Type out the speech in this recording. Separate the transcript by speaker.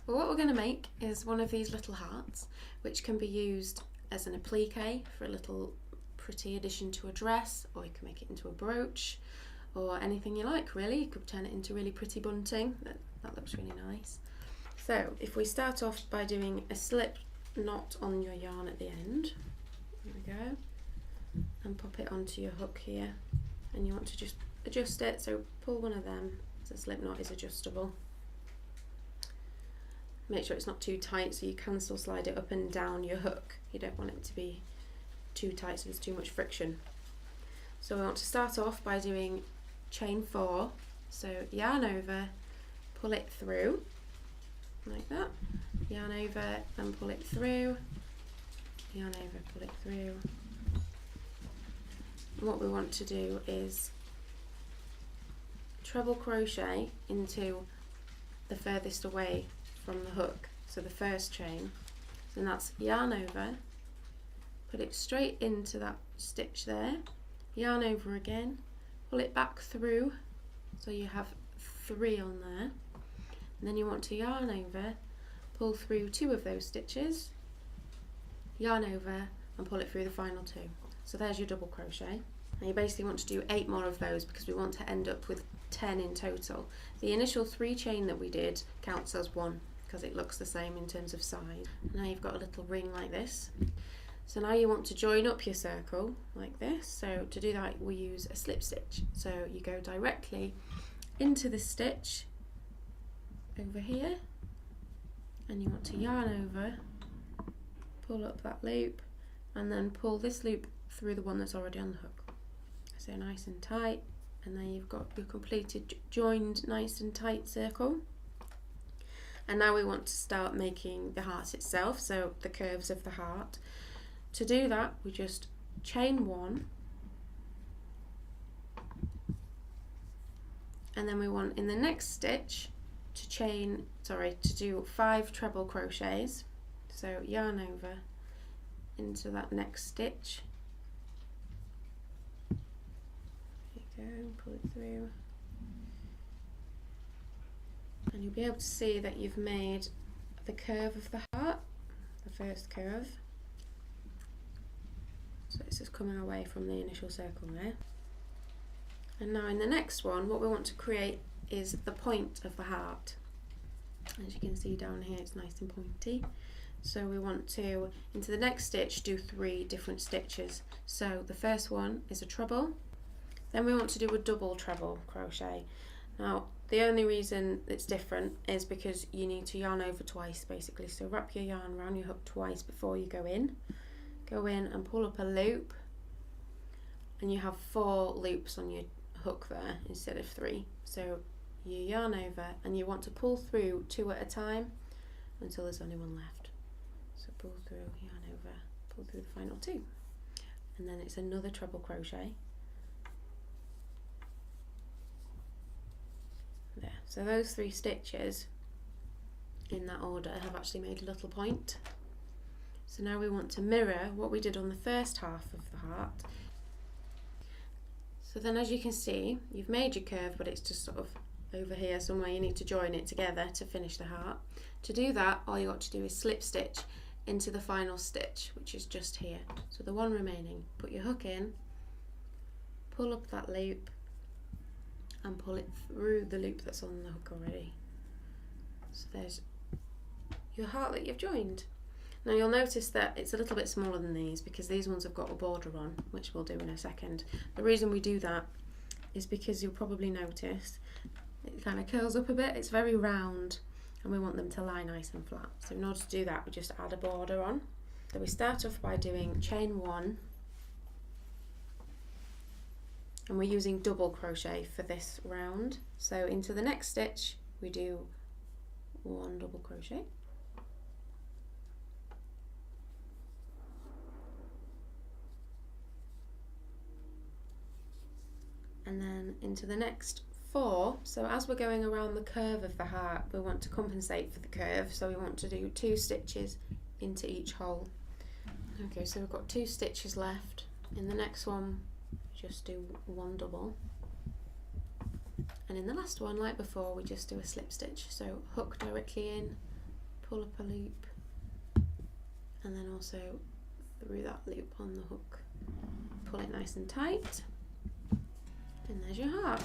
Speaker 1: Well, what we're going to make is one of these little hearts, which can be used as an applique for a little pretty addition to a dress, or you can make it into a brooch, or anything you like really. You could turn it into really pretty bunting. That looks really nice. So if we start off by doing a slip knot on your yarn at the end, there we go, and pop it onto your hook here, and you want to just adjust it, so pull one of them. The slip knot is adjustable. Make sure it's not too tight, so you can still slide it up and down your hook. You don't want it to be too tight so there's too much friction. So we want to start off by doing chain 4, so yarn over, pull it through like that, yarn over and pull it through, yarn over, pull it through. And what we want to do is treble crochet into the furthest away from the hook, so the first chain, and that's yarn over, put it straight into that stitch there, yarn over again, pull it back through, so you have 3 on there, and then you want to yarn over, pull through 2 of those stitches, yarn over and pull it through the final 2. So there's your double crochet. And you basically want to do 8 more of those because we want to end up with 10 in total. The initial 3 chain that we did counts as 1 because it looks the same in terms of size. Now you've got a little ring like this. So now you want to join up your circle like this. So to do that we use a slip stitch. So you go directly into the stitch over here, and you want to yarn over, pull up that loop, and then pull this loop through the one that's already on the hook. So nice and tight, and then you've got your completed joined nice and tight circle. And now we want to start making the heart itself, so the curves of the heart. To do that we just chain 1, and then we want in the next stitch to do 5 treble crochets. So yarn over into that next stitch, there you go, pull it through, and you'll be able to see that you've made the curve of the heart, the first curve. So it's just coming away from the initial circle there. And now in the next one what we want to create is the point of the heart. As you can see down here it's nice and pointy. So we want to, into the next stitch, do 3 different stitches. So the first one is a treble, then we want to do a double treble crochet. Now the only reason it's different is because you need to yarn over twice basically. So wrap your yarn around your hook twice before you go in and pull up a loop, and you have 4 loops on your hook there instead of 3. So you yarn over and you want to pull through 2 at a time until there's only 1 left. So pull through, yarn over, pull through the final 2, and then it's another treble crochet there. So those 3 stitches in that order have actually made a little point. So now we want to mirror what we did on the first half of the heart. So then as you can see you've made your curve, but it's just sort of over here somewhere. You need to join it together to finish the heart. To do that all you got to do is slip stitch into the final stitch, which is just here, so the one remaining. Put your hook in, pull up that loop and pull it through the loop that's on the hook already. So there's your heart that you've joined. Now you'll notice that it's a little bit smaller than these because these ones have got a border on, which we'll do in a second. The reason we do that is because you'll probably notice it kind of curls up a bit. It's very round and we want them to lie nice and flat. So in order to do that we just add a border on. So we start off by doing chain 1, and we're using double crochet for this round. So into the next stitch we do 1 double crochet, and then into the next 4. So as we're going around the curve of the heart we want to compensate for the curve, so we want to do 2 stitches into each hole. Okay, so we've got 2 stitches left. In the next one just do 1 double, and in the last one like before we just do a slip stitch. So hook directly in pull up a loop, and then also through that loop on the hook. Pull it nice and tight, and there's your heart.